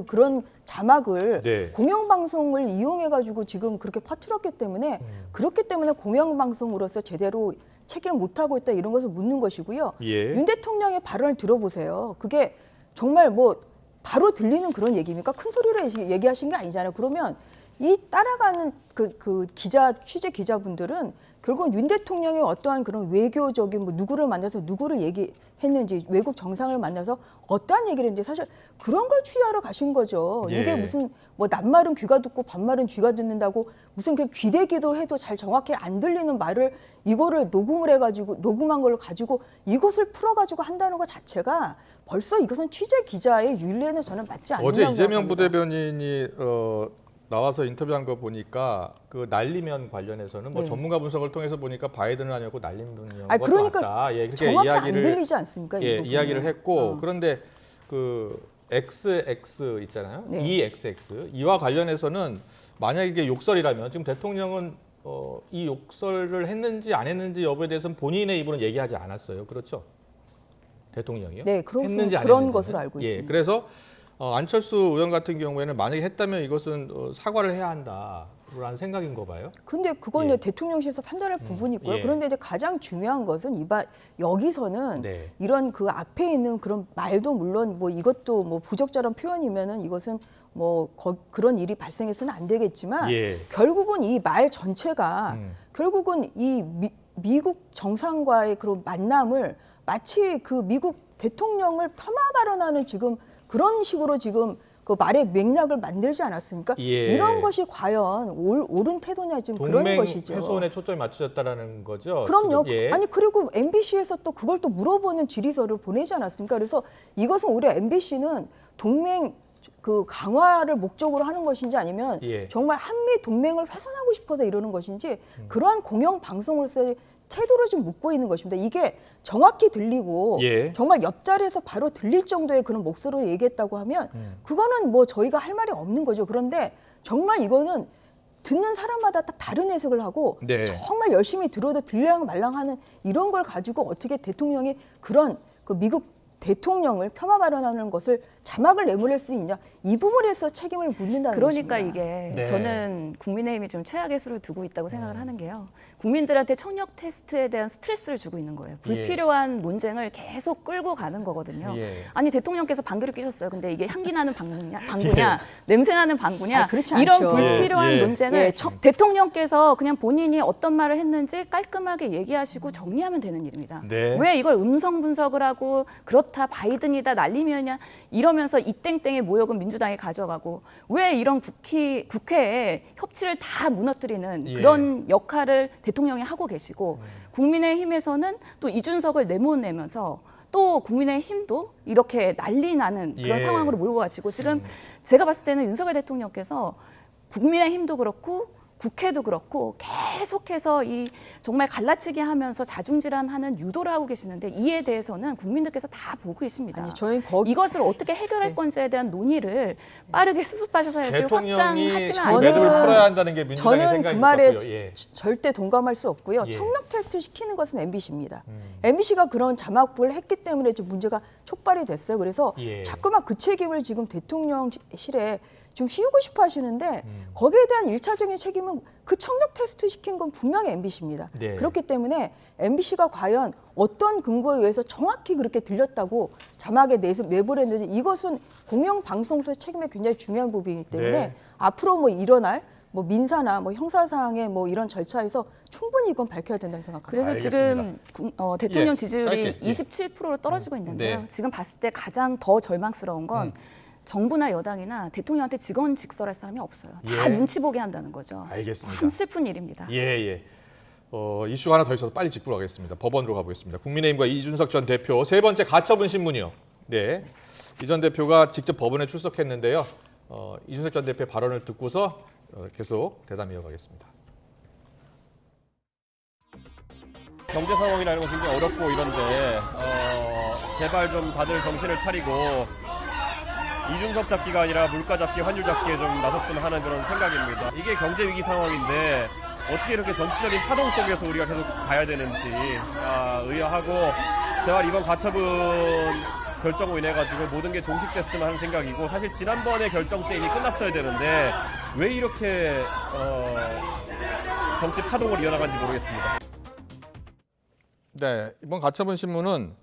그런 자막을 네. 공영방송을 이용해가지고 지금 그렇게 퍼뜨렸기 때문에 그렇기 때문에 공영방송으로서 제대로 체계를 못하고 있다 이런 것을 묻는 것이고요. 예. 윤 대통령의 발언을 들어보세요. 그게 정말 뭐 바로 들리는 그런 얘기입니까? 큰 소리로 얘기하신 게 아니잖아요. 그러면 이 따라가는 그 취재 기자분들은 결국 윤 대통령의 어떠한 그런 외교적인 뭐 누구를 만나서 누구를 얘기했는지 외국 정상을 만나서 어떠한 얘기를 했는지 사실 그런 걸 취재하러 가신 거죠. 예. 이게 무슨 뭐 낱말은 귀가 듣고 반말은 귀가 듣는다고 무슨 그 귀대기도 해도 잘 정확히 안 들리는 말을 이거를 녹음을 해가지고 녹음한 걸 가지고 이것을 풀어가지고 한다는 것 자체가 벌써 이것은 취재 기자의 윤리에는 저는 맞지 않는다고 어제 이재명 생각합니다. 부대변인이 나와서 인터뷰한 거 보니까 그 날리면 관련해서는 뭐 네. 전문가 분석을 통해서 보니까 바이든은 아니었고 날리면이었던 것 그러니까 같다. 예, 그렇게 정확히 이야기를 안 들리지 않습니까? 이 부분은? 이야기를 했고 그런데 그 XX 있잖아요. 네. EXX 이와 관련해서는 만약 이게 욕설이라면 지금 대통령은 이 욕설을 했는지 안 했는지 여부에 대해서는 본인의 입으로는 얘기하지 않았어요. 그렇죠? 대통령이요? 네, 했는지 안 그런 했는지는. 것으로 알고 예, 있습니다. 그래서 안철수 의원 같은 경우에는 만약에 했다면 이것은 사과를 해야 한다라는 생각인 거 봐요. 근데 그건 예. 이제 대통령실에서 판단할 부분이 있고요. 예. 그런데 이제 가장 중요한 것은 여기서는 네. 이런 그 앞에 있는 그런 말도 물론 뭐 이것도 뭐 부적절한 표현이면은 이것은 뭐 그런 일이 발생해서는 안 되겠지만 예. 결국은 이 말 전체가 결국은 이 미국 정상과의 그런 만남을 마치 그 미국 대통령을 폄하 발언하는 지금 그런 식으로 지금 그 말의 맥락을 만들지 않았습니까? 예. 이런 것이 과연 옳은 태도냐 지금 그런 동맹 것이죠. 훼손에 초점이 맞춰졌다라는 거죠. 그럼요. 지금. 예. 아니 그리고 MBC에서 또 그걸 또 물어보는 질의서를 보내지 않았습니까? 그래서 이것은 오히려 MBC는 동맹 그 강화를 목적으로 하는 것인지 아니면 예. 정말 한미 동맹을 훼손하고 싶어서 이러는 것인지 그러한 공영 방송으로서의 태도를 좀 묻고 있는 것입니다. 이게 정확히 들리고 예. 정말 옆자리에서 바로 들릴 정도의 그런 목소리로 얘기했다고 하면 그거는 뭐 저희가 할 말이 없는 거죠. 그런데 정말 이거는 듣는 사람마다 다 다른 해석을 하고 네. 정말 열심히 들어도 들랑 말랑하는 이런 걸 가지고 어떻게 대통령이 그런 그 미국 대통령을 폄하 발언하는 것을 자막을 내보낼 수 있냐, 이 부분에서 책임을 묻는다는 그러니까 것입니다. 이게 네. 저는 국민의힘이 좀 최악의 수를 두고 있다고 생각을 하는 게요. 국민들한테 청력 테스트에 대한 스트레스를 주고 있는 거예요. 불필요한 논쟁을 계속 끌고 가는 거거든요. 예. 아니 대통령께서 방귀를 뀌셨어요. 근데 이게 향기 나는 방구냐, 냄새 나는 방구냐, 아, 그렇지 이런 않죠. 불필요한 예, 예. 논쟁을 예, 대통령께서 그냥 본인이 어떤 말을 했는지 깔끔하게 얘기하시고 정리하면 되는 일입니다. 네. 왜 이걸 음성 분석을 하고 그렇다 바이든이다 난리면이냐 이러면서 이 땡땡의 모욕은 민주당이 가져가고 왜 이런 국회에 협치를 다 무너뜨리는 예. 그런 역할을 대통령이 하고 계시고 국민의힘에서는 또 이준석을 내모내면서 또 국민의힘도 이렇게 난리 나는 그런 예. 상황으로 몰고 가시고 지금 제가 봤을 때는 윤석열 대통령께서 국민의힘도 그렇고 국회도 그렇고 계속해서 이 정말 갈라치기 하면서 자중질환하는 유도를 하고 계시는데 이에 대해서는 국민들께서 다 보고 계십니다. 아니, 저희 이것을 어떻게 해결할 네. 건지에 대한 논의를 빠르게 수습하셔야지 대통령이 확장하시면 안 그 매듭을 돼요. 풀어야 한다는 게 민주당의 저는 생각인 그 것 말에 같고요. 예. 절대 동감할 수 없고요. 예. 청력 테스트 시키는 것은 MBC입니다. MBC가 그런 자막부를 했기 때문에 지금 문제가 촉발이 됐어요. 그래서 예. 자꾸만 그 책임을 지금 대통령실에 좀 씌우고 싶어 하시는데 거기에 대한 일차적인 책임은 그 청력 테스트 시킨 건 분명히 MBC입니다. 네. 그렇기 때문에 MBC가 과연 어떤 근거에 의해서 정확히 그렇게 들렸다고 자막에 내보냈는지 이것은 공영방송소의 책임이 굉장히 중요한 부분이기 때문에 네. 앞으로 뭐 일어날 뭐 민사나 뭐 형사사항의 뭐 이런 절차에서 충분히 이건 밝혀야 된다고 생각합니다. 그래서 알겠습니다. 지금 대통령 예, 지지율이 짧게, 예. 27%로 떨어지고 있는데요. 네. 지금 봤을 때 가장 더 절망스러운 건 정부나 여당이나 대통령한테 직언직설할 사람이 없어요. 다 예. 눈치 보게 한다는 거죠. 알겠습니다. 참 슬픈 일입니다. 예, 예. 이슈가 하나 더 있어서 빨리 짚고 가겠습니다. 법원으로 가보겠습니다. 국민의힘과 이준석 전 대표 세 번째 가처분 신문이요. 네, 이 전 대표가 직접 법원에 출석했는데요. 이준석 전 대표의 발언을 듣고서 계속 대담 이어가겠습니다. 경제 상황이라는 건 굉장히 어렵고 이런데 제발 좀 다들 정신을 차리고 이준석 잡기가 아니라 물가 잡기, 환율 잡기에 좀 나섰으면 하는 그런 생각입니다. 이게 경제 위기 상황인데 어떻게 이렇게 정치적인 파동 속에서 우리가 계속 가야 되는지 의아하고 제발 이번 가처분 결정으로 인해 가지고 모든 게 종식됐으면 하는 생각이고 사실 지난번에 결정 때 이미 끝났어야 되는데 왜 이렇게 정치 파동을 이어나간지 모르겠습니다. 네, 이번 가처분 신문은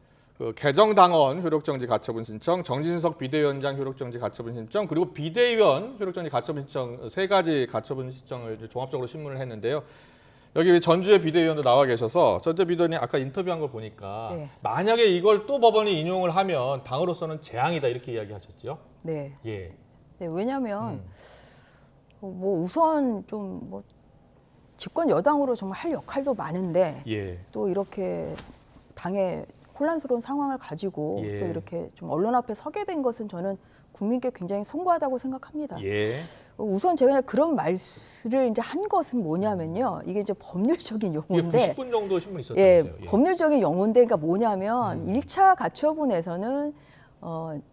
개정당원 효력정지 가처분 신청, 정진석 비대위원장 효력정지 가처분 신청, 그리고 비대위원 효력정지 가처분 신청 세 가지 가처분 신청을 이제 종합적으로 신문을 했는데요. 여기 전주의 비대위원도 나와 계셔서 전주 비대위원이 아까 인터뷰한 걸 보니까 네. 만약에 이걸 또 법원이 인용을 하면 당으로서는 재앙이다 이렇게 이야기하셨죠? 네. 예. 네, 왜냐하면 뭐 우선 좀 뭐 집권 여당으로 정말 할 역할도 많은데 예. 또 이렇게 당의 혼란스러운 상황을 가지고 예. 또 이렇게 좀 언론 앞에 서게 된 것은 저는 국민께 굉장히 송구하다고 생각합니다. 예. 우선 제가 그런 말씀을 이제 한 것은 뭐냐면요. 이게 이제 법률적인 이게 용어인데 90분 정도 신문 예, 있었다면서요. 법률적인 용어인데 그러니까 뭐냐면 1차 가처분에서는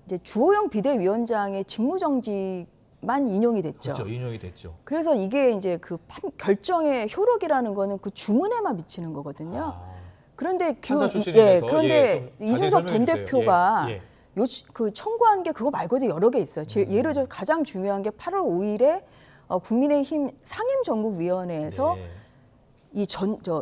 이제 주호영 비대위원장의 직무정지만 인용이 됐죠. 그렇죠. 인용이 됐죠. 그래서 이게 이제 그 결정의 효력이라는 거는 그 주문에만 미치는 거거든요. 그런데 판사 출신이라서 그런데 좀 이준석 전 자세히 설명해 주세요. 대표가 예, 예. 그 청구한 게 그거 말고도 여러 개 있어요. 예를 들어서 가장 중요한 게 8월 5일에 국민의힘 상임정국위원회에서 네.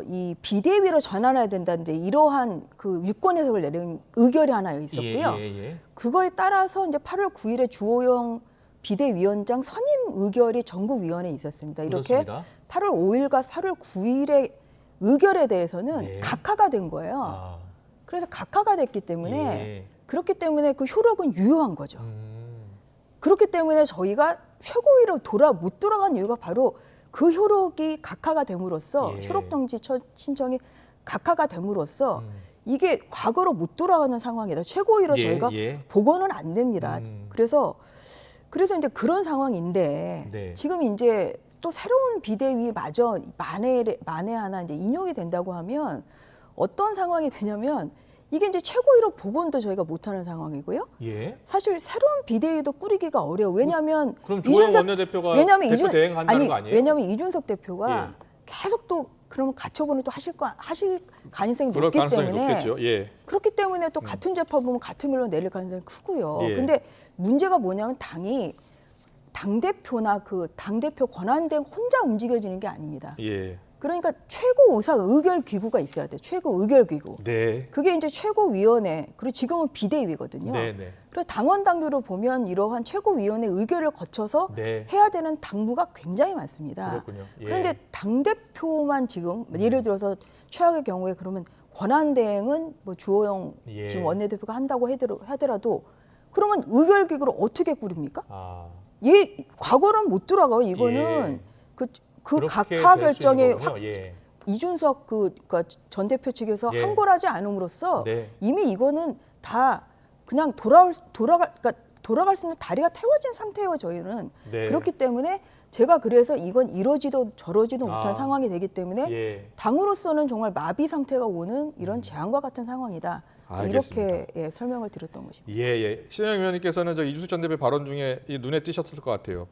이 비대위로 전환해야 된다는 이제 이러한 그 유권 해석을 내린 의결이 하나 있었고요. 예. 그거에 따라서 이제 8월 9일에 주호영 비대위원장 선임 의결이 전국위원회에 있었습니다. 이렇게 그렇습니다. 8월 5일과 8월 9일의 의결에 대해서는 네. 각하가 된 거예요. 아, 그래서 각하가 됐기 때문에 예. 그렇기 때문에 그 효력은 유효한 거죠. 음. 그렇기 때문에 저희가 최고위로 못 돌아간 이유가 바로 그 효력이 각하가 됨으로써 예. 효력정지 신청이 각하가 됨으로써 이게 과거로 못 돌아가는 상황이다. 최고위로 예, 저희가 예. 복원은 안 됩니다. 그래서 이제 그런 상황인데 네. 지금 이제 또 새로운 비대위마저 만에 하나 이제 인용이 된다고 하면 어떤 상황이 되냐면 이게 이제 최고위로 복원도 저희가 못하는 상황이고요. 예. 사실 새로운 비대위도 꾸리기가 어려워. 왜냐하면 그럼 주호영 원내대표가 대표 대행한다는 거 아니에요? 왜냐하면 이준석 대표가 계속 또 그러면 가처분을 또 하실 가능성이 그럴 높기 가능성이 때문에 높겠죠. 예. 그렇기 때문에 또 같은 재판부면 같은 결론 내릴 가능성이 크고요. 예. 근데 문제가 뭐냐면 당이 당대표나 그 당대표 권한대행 혼자 움직여지는 게 아닙니다. 예. 그러니까 최고 의결 기구가 있어야 돼요. 최고 의결 기구. 네. 그게 이제 최고위원회, 그리고 지금은 비대위거든요. 네네. 그래서 당원 당규로 보면 이러한 최고위원회 의결을 거쳐서 네. 해야 되는 당무가 굉장히 많습니다. 그렇군요. 예. 그런데 당대표만 지금 예를 들어서 최악의 경우에 그러면 권한대행은 뭐 주호영 예. 지금 원내대표가 한다고 하더라도 그러면 의결 기구를 어떻게 꾸립니까? 아. 과거는 못 돌아가요. 이거는 예. 그 그렇게 각하 될수 결정에 있는 거군요. 예. 이준석 그러니까 전 대표 측에서 예. 항고하지 않음으로써 네. 이미 이거는 다 그냥 돌아갈 수 있는 다리가 태워진 상태예요. 저희는 네. 그렇기 때문에 제가 그래서 이건 이러지도 저러지도 못한 아. 상황이 되기 때문에 예. 당으로서는 정말 마비 상태가 오는 이런 재앙과 같은 상황이다. 알겠습니다. 이렇게 설명을 드렸던 것입니다. 예. 신영 위원님께서는 저 이준석 전 대표 발언 중에 눈에 띄셨을 것 같아요.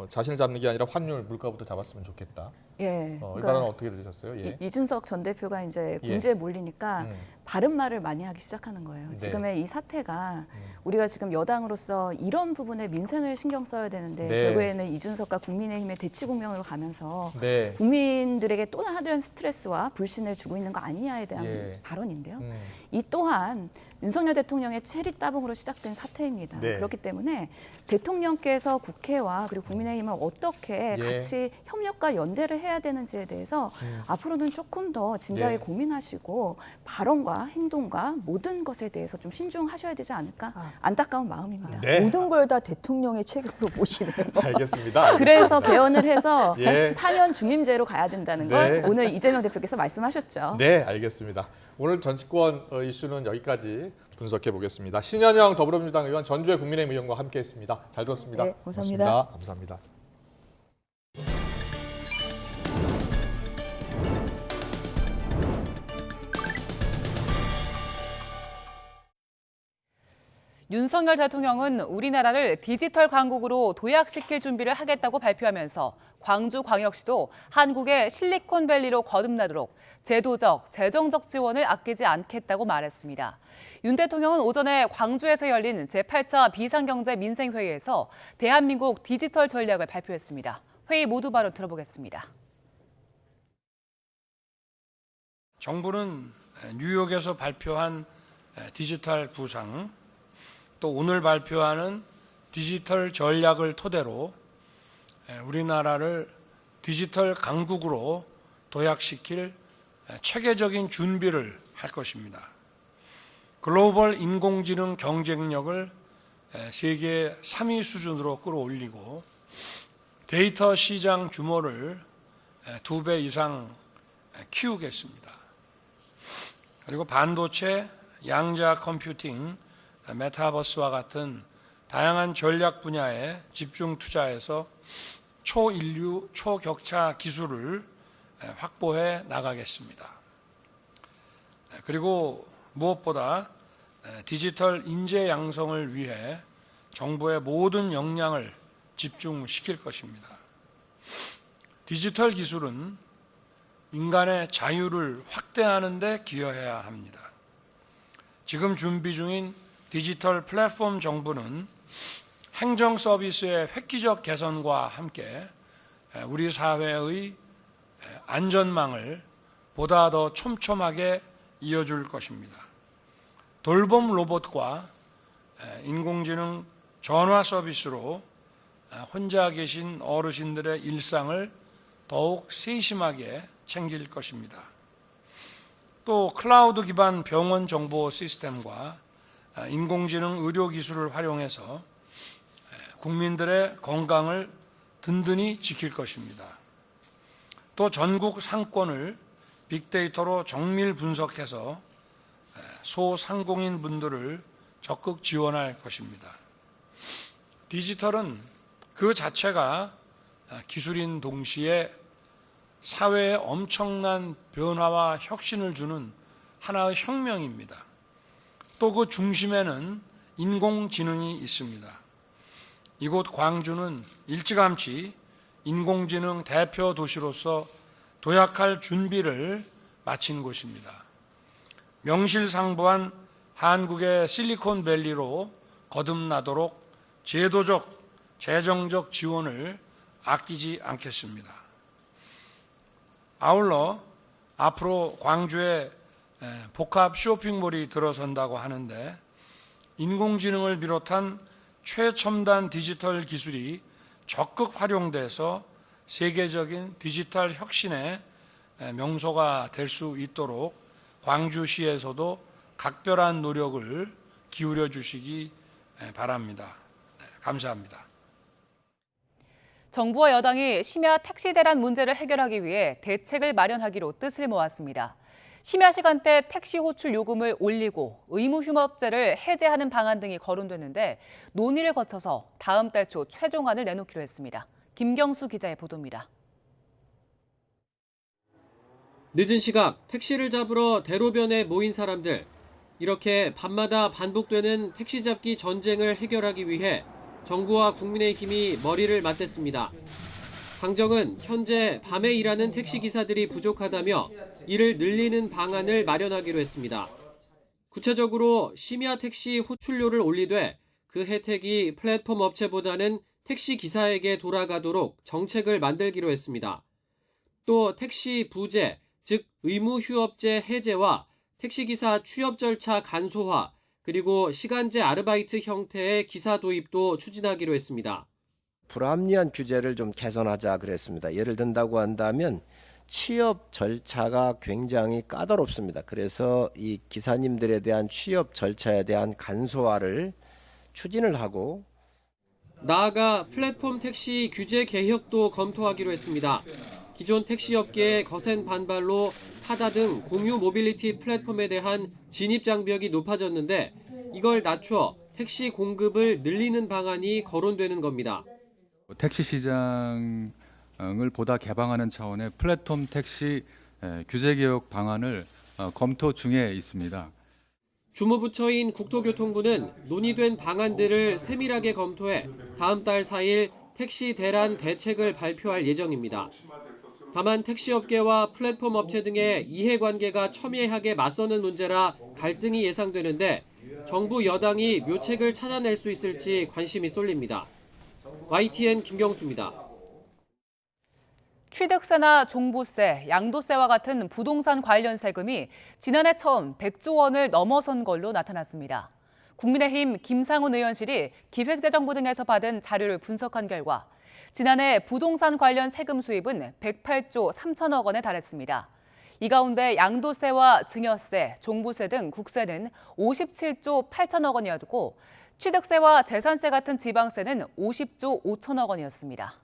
자신을 잡는 게 아니라 환율, 물가부터 잡았으면 좋겠다. 예. 이 발언은 어떻게 들으셨어요? 예. 이준석 전 대표가 이제 예. 군주에 몰리니까 바른 말을 많이 하기 시작하는 거예요. 네. 지금의 이 사태가 우리가 지금 여당으로서 이런 부분에 민생을 신경 써야 되는데 네. 결국에는 이준석과 국민의힘의 대치 국면으로 가면서 네. 국민들에게 또 다른 스트레스와 불신을 주고 있는 거 아니냐에 대한 예. 발언인데요. 이 또한 윤석열 대통령의 체리 따봉으로 시작된 사태입니다. 네. 그렇기 때문에 대통령께서 국회와 그리고 국민의힘을 어떻게 예. 같이 협력과 연대를 해야 되는지에 대해서 앞으로는 조금 더 진지하게 예. 고민하시고 발언과 행동과 모든 것에 대해서 좀 신중하셔야 되지 않을까 안타까운 마음입니다. 네. 모든 걸 다 대통령의 책임으로 보시네요. 알겠습니다. 그래서 개헌을 해서 예. 4년 중임제로 가야 된다는 네. 걸 오늘 이재명 대표께서 말씀하셨죠. 네, 알겠습니다. 오늘 정치권 이슈는 여기까지 분석해 보겠습니다. 신현영 더불어민주당 의원, 전주의 국민의힘 의원과 함께했습니다. 잘 들었습니다. 네, 감사합니다. 감사합니다. 윤석열 대통령은 우리나라를 디지털 강국으로 도약시킬 준비를 하겠다고 발표하면서 광주광역시도 한국의 실리콘밸리로 거듭나도록 제도적, 재정적 지원을 아끼지 않겠다고 말했습니다. 윤 대통령은 오전에 광주에서 열린 제8차 비상경제 민생회의에서 대한민국 디지털 전략을 발표했습니다. 회의 모두 바로 들어보겠습니다. 정부는 뉴욕에서 발표한 디지털 구상, 또 오늘 발표하는 디지털 전략을 토대로 우리나라를 디지털 강국으로 도약시킬 체계적인 준비를 할 것입니다. 글로벌 인공지능 경쟁력을 세계 3위 수준으로 끌어올리고 데이터 시장 규모를 2배 이상 키우겠습니다. 그리고 반도체, 양자 컴퓨팅, 메타버스와 같은 다양한 전략 분야에 집중 투자해서 초인류, 초격차 기술을 확보해 나가겠습니다. 그리고 무엇보다 디지털 인재 양성을 위해 정부의 모든 역량을 집중시킬 것입니다. 디지털 기술은 인간의 자유를 확대하는 데 기여해야 합니다. 지금 준비 중인 디지털 플랫폼 정부는 행정 서비스의 획기적 개선과 함께 우리 사회의 안전망을 보다 더 촘촘하게 이어줄 것입니다. 돌봄 로봇과 인공지능 전화 서비스로 혼자 계신 어르신들의 일상을 더욱 세심하게 챙길 것입니다. 또 클라우드 기반 병원 정보 시스템과 인공지능 의료 기술을 활용해서 국민들의 건강을 든든히 지킬 것입니다. 또 전국 상권을 빅데이터로 정밀 분석해서 소상공인 분들을 적극 지원할 것입니다. 디지털은 그 자체가 기술인 동시에 사회에 엄청난 변화와 혁신을 주는 하나의 혁명입니다. 또 그 중심에는 인공지능이 있습니다. 이곳 광주는 일찌감치 인공지능 대표 도시로서 도약할 준비를 마친 곳입니다. 명실상부한 한국의 실리콘밸리로 거듭나도록 제도적, 재정적 지원을 아끼지 않겠습니다. 아울러 앞으로 광주에 복합 쇼핑몰이 들어선다고 하는데 인공지능을 비롯한 최첨단 디지털 기술이 적극 활용돼서 세계적인 디지털 혁신의 명소가 될 수 있도록 광주시에서도 각별한 노력을 기울여 주시기 바랍니다. 감사합니다. 정부와 여당이 심야 택시 대란 문제를 해결하기 위해 대책을 마련하기로 뜻을 모았습니다. 심야 시간대 택시 호출 요금을 올리고 의무휴업제를 해제하는 방안 등이 거론됐는데 논의를 거쳐서 다음 달 초 최종안을 내놓기로 했습니다. 김경수 기자의 보도입니다. 늦은 시각 택시를 잡으러 대로변에 모인 사람들. 이렇게 밤마다 반복되는 택시 잡기 전쟁을 해결하기 위해 정부와 국민의힘이 머리를 맞댔습니다. 당정은 현재 밤에 일하는 택시기사들이 부족하다며 이를 늘리는 방안을 마련하기로 했습니다. 구체적으로 심야 택시 호출료를 올리되 그 혜택이 플랫폼 업체보다는 택시기사에게 돌아가도록 정책을 만들기로 했습니다. 또 택시 부재, 즉 의무휴업제 해제와 택시기사 취업 절차 간소화, 그리고 시간제 아르바이트 형태의 기사 도입도 추진하기로 했습니다. 불합리한 규제를 좀 개선하자 그랬습니다. 예를 든다고 한다면 취업 절차가 굉장히 까다롭습니다. 그래서 이 기사님들에 대한 취업 절차에 대한 간소화를 추진을 하고 나아가 플랫폼 택시 규제 개혁도 검토하기로 했습니다. 기존 택시업계의 거센 반발로 타다 등 공유 모빌리티 플랫폼에 대한 진입 장벽이 높아졌는데 이걸 낮춰 택시 공급을 늘리는 방안이 거론되는 겁니다. 택시 시장을 보다 개방하는 차원의 플랫폼 택시 규제 개혁 방안을 검토 중에 있습니다. 주무부처인 국토교통부는 논의된 방안들을 세밀하게 검토해 다음 달 4일 택시 대란 대책을 발표할 예정입니다. 다만 택시업계와 플랫폼 업체 등의 이해관계가 첨예하게 맞서는 문제라 갈등이 예상되는데 정부 여당이 묘책을 찾아낼 수 있을지 관심이 쏠립니다. YTN 김경수입니다. 취득세나 종부세, 양도세와 같은 부동산 관련 세금이 지난해 처음 100조 원을 넘어선 걸로 나타났습니다. 국민의힘 김상훈 의원실이 기획재정부 등에서 받은 자료를 분석한 결과 지난해 부동산 관련 세금 수입은 108조 3천억 원에 달했습니다. 이 가운데 양도세와 증여세, 종부세 등 국세는 57조 8천억 원이었고 취득세와 재산세 같은 지방세는 50조 5천억 원이었습니다.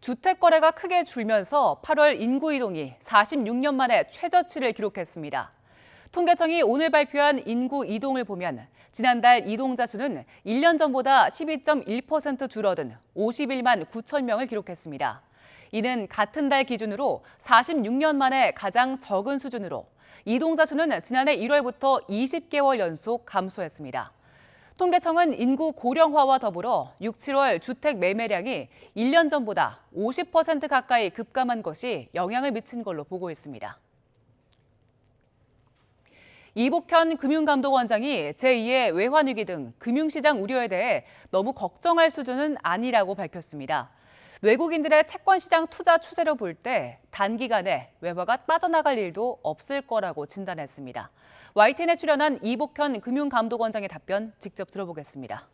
주택 거래가 크게 줄면서 8월 인구 이동이 46년 만에 최저치를 기록했습니다. 통계청이 오늘 발표한 인구 이동을 보면 지난달 이동자 수는 1년 전보다 12.1% 줄어든 51만 9천 명을 기록했습니다. 이는 같은 달 기준으로 46년 만에 가장 적은 수준으로 이동자 수는 지난해 1월부터 20개월 연속 감소했습니다. 통계청은 인구 고령화와 더불어 6, 7월 주택 매매량이 1년 전보다 50% 가까이 급감한 것이 영향을 미친 걸로 보고 있습니다. 이복현 금융감독원장이 제2의 외환위기 등 금융시장 우려에 대해 너무 걱정할 수준은 아니라고 밝혔습니다. 외국인들의 채권시장 투자 추세로 볼 때 단기간에 외화가 빠져나갈 일도 없을 거라고 진단했습니다. YTN에 출연한 이복현 금융감독원장의 답변 직접 들어보겠습니다.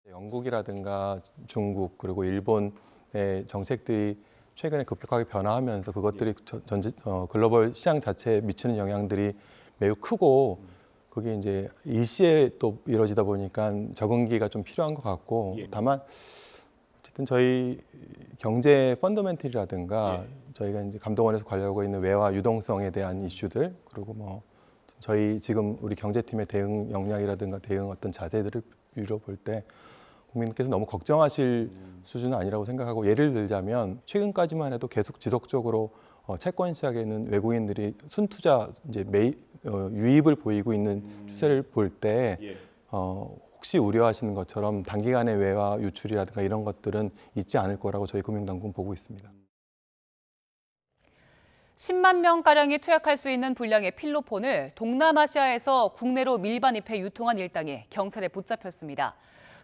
영국이라든가 중국 그리고 일본의 정책들이 최근에 급격하게 변화하면서 그것들이 글로벌 시장 자체에 미치는 영향들이 매우 크고 그게 이제 일시에 또 이루어지다 보니까 적응기가 좀 필요한 것 같고 다만 어쨌든 저희 경제 펀더멘털이라든가 저희가 이제 감독원에서 관리하고 있는 외화 유동성에 대한 이슈들 그리고 뭐 저희 지금 우리 경제팀의 대응 역량이라든가 대응 어떤 자세들을 볼 때 국민께서 너무 걱정하실 수준은 아니라고 생각하고 예를 들자면 최근까지만 해도 계속 지속적으로 채권 시장에는 외국인들이 순투자 이제 유입을 보이고 있는 추세를 볼 때 혹시 우려하시는 것처럼 단기간의 외화 유출이라든가 이런 것들은 있지 않을 거라고 저희 금융당국은 보고 있습니다. 10만 명가량이 투약할 수 있는 분량의 필로폰을 동남아시아에서 국내로 밀반입해 유통한 일당이 경찰에 붙잡혔습니다.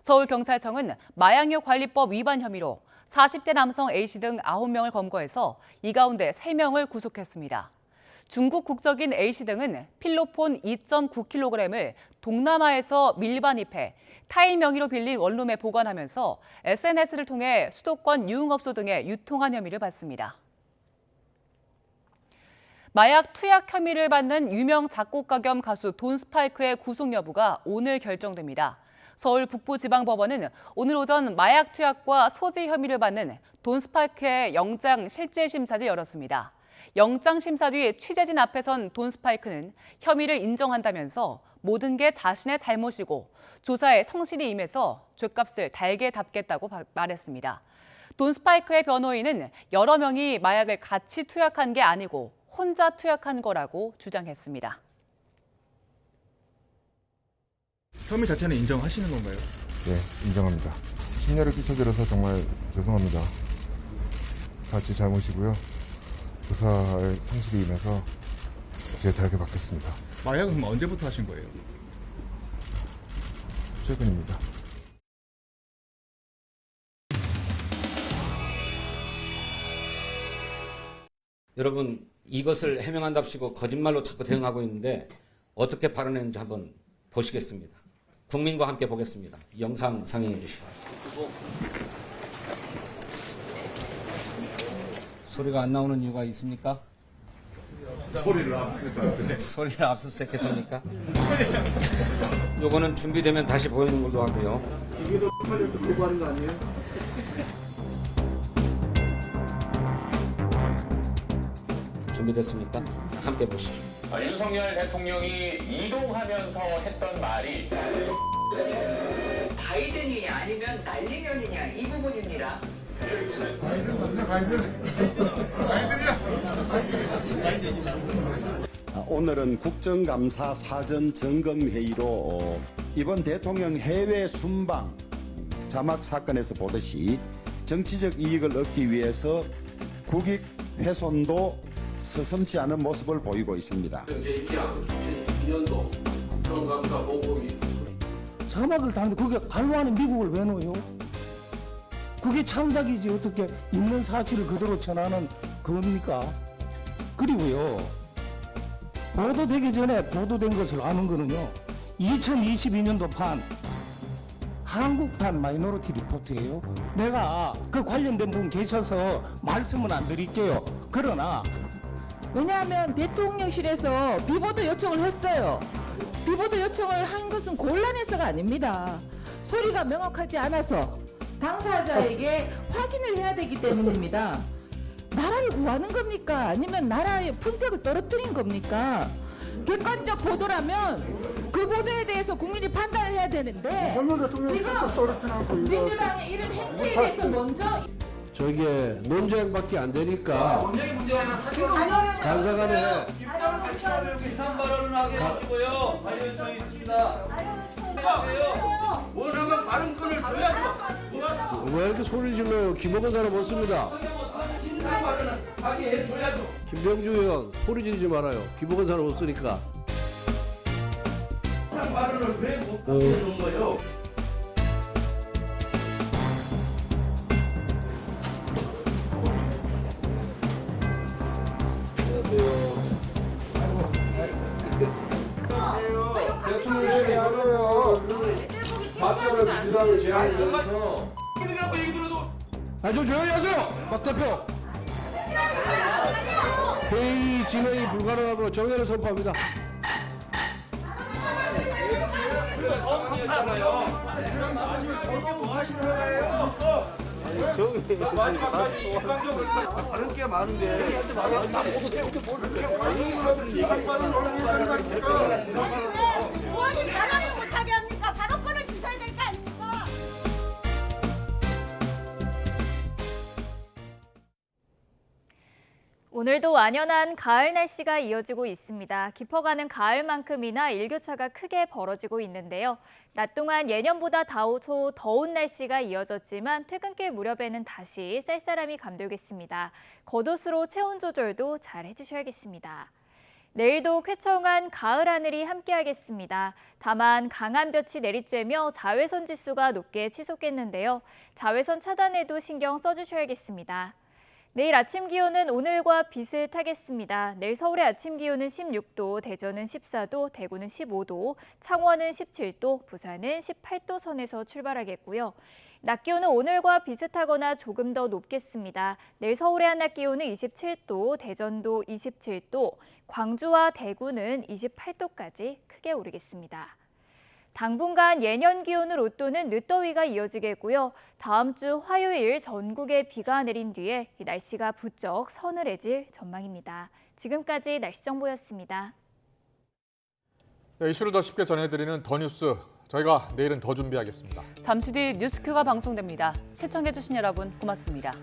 서울경찰청은 마약류 관리법 위반 혐의로 40대 남성 A씨 등 9명을 검거해서 이 가운데 3명을 구속했습니다. 중국 국적인 A씨 등은 필로폰 2.9kg을 동남아에서 밀반입해 타인 명의로 빌린 원룸에 보관하면서 SNS를 통해 수도권 유흥업소 등에 유통한 혐의를 받습니다. 마약 투약 혐의를 받는 유명 작곡가 겸 가수 돈 스파이크의 구속 여부가 오늘 결정됩니다. 서울 북부지방법원은 오늘 오전 마약 투약과 소지 혐의를 받는 돈 스파이크의 영장 실질 심사를 열었습니다. 영장 심사 뒤 취재진 앞에 선 돈 스파이크는 혐의를 인정한다면서 모든 게 자신의 잘못이고 조사에 성실히 임해서 죗값을 달게 답겠다고 말했습니다. 돈 스파이크의 변호인은 여러 명이 마약을 같이 투약한 게 아니고 혼자 투약한 거라고 주장했습니다. 혐의 자체는 인정하시는 건가요? 네, 인정합니다. 심려를 끼쳐드려서 정말 죄송합니다. 다 제 잘못이고요. 조사를 성실히 임해서 제 대학에 받겠습니다. 마약은 그럼 언제부터 하신 거예요? 최근입니다. 여러분, 이것을 해명한답시고 거짓말로 자꾸 대응하고 있는데 어떻게 발언했는지 한번 보시겠습니다. 국민과 함께 보겠습니다. 영상 상영해 주시기 바랍니다. 소리가 안 나오는 이유가 있습니까? 소리를 압수수색했습니까? 요거는 준비되면 다시 보이는 걸로 하고요. 이게 더 보고하는 거 아니에요? 준비됐습니까? 함께 보시죠. 윤석열 대통령이 이동하면서 했던 말이 바이든이냐 아니면 날리면이냐 이 부분입니다. 오늘은 국정감사 사전 점검회의로 이번 대통령 해외 순방 자막 사건에서 보듯이 정치적 이익을 얻기 위해서 국익 훼손도 서슴지 않은 모습을 보이고 있습니다. 제2년도 국정감사 보고이 자막을 다는데 그게 관로하는 미국을 왜 넣어요? 그게 참작이지 어떻게 있는 사실을 그대로 전하는 겁니까? 그리고요, 보도되기 전에 보도된 것을 아는 거는요, 2022년도 판 한국판 마이너리티 리포트예요. 내가 그 관련된 분 계셔서 말씀은 안 드릴게요. 그러나 왜냐하면 대통령실에서 비보도 요청을 했어요. 비보도 요청을 한 것은 곤란해서가 아닙니다. 소리가 명확하지 않아서 당사자에게 확인을 해야 되기 때문입니다. 나라를 구하는 겁니까? 아니면 나라의 품격을 떨어뜨린 겁니까? 객관적 보도라면 그 보도에 대해서 국민이 판단을 해야 되는데 지금 민주당의 이런 행태에 대해서 먼저 저게 논쟁밖에 안 되니까 간사간에 비판 발언을 하게 하시고요. 발언 요청이 있습니다. 원하면 발언권을 줘야죠. 왜 이렇게 소리 질러요? 김어건 사람 없습니다. 김병주 의원 소리 지르지 말아요. 김어건 사람 없으니까. 발언을 왜 못 하는 거예요? 대통령실이 하고요. 박정을 민주당을 제안해서 좀 조용히 하세요. 박 대표. 회의 진행이 불가능하고 정회를 선포합니다. 다른 게 많은데 의원이 발언을 못하게 합니까? 발언권을 주셔야 될 거 아닙니까? 오늘도 완연한 가을 날씨가 이어지고 있습니다. 깊어가는 가을만큼이나 일교차가 크게 벌어지고 있는데요. 낮 동안 예년보다 다소 더운 날씨가 이어졌지만 퇴근길 무렵에는 다시 쌀쌀함이 감돌겠습니다. 겉옷으로 체온 조절도 잘 해주셔야겠습니다. 내일도 쾌청한 가을 하늘이 함께하겠습니다. 다만 강한 볕이 내리쬐며 자외선 지수가 높게 치솟겠는데요. 자외선 차단에도 신경 써주셔야겠습니다. 내일 아침 기온은 오늘과 비슷하겠습니다. 내일 서울의 아침 기온은 16도, 대전은 14도, 대구는 15도, 창원은 17도, 부산은 18도 선에서 출발하겠고요. 낮 기온은 오늘과 비슷하거나 조금 더 높겠습니다. 내일 서울의 한낮 기온은 27도, 대전도 27도, 광주와 대구는 28도까지 크게 오르겠습니다. 당분간 예년 기온을 웃도는 늦더위가 이어지겠고요. 다음 주 화요일 전국에 비가 내린 뒤에 날씨가 부쩍 서늘해질 전망입니다. 지금까지 날씨 정보였습니다. 네, 이슈를 더 쉽게 전해드리는 더 뉴스. 저희가 내일은 더 준비하겠습니다. 잠시 뒤 뉴스큐가 방송됩니다. 시청해주신 여러분 고맙습니다.